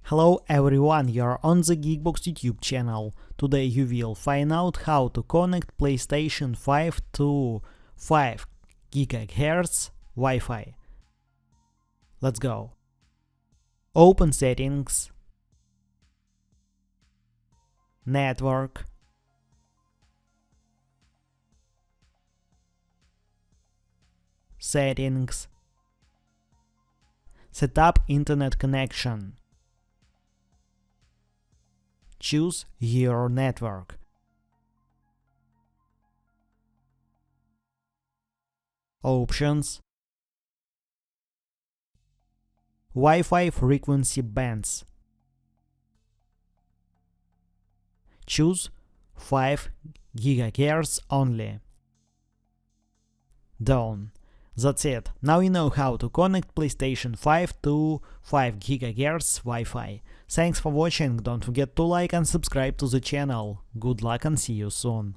Hello everyone, you're on the GeekBox YouTube channel. Today you will find out how to connect PlayStation 5 to 5 GHz Wi-Fi. Let's go. Open Settings, Network, Settings, Set up Internet connection. Choose your network. Options. Wi-Fi frequency bands. Choose 5 GHz only. Done. That's it. Now you know how to connect PlayStation 5 to 5 GHz Wi-Fi. Thanks for watching, don't forget to like and subscribe to the channel. Good luck and see you soon.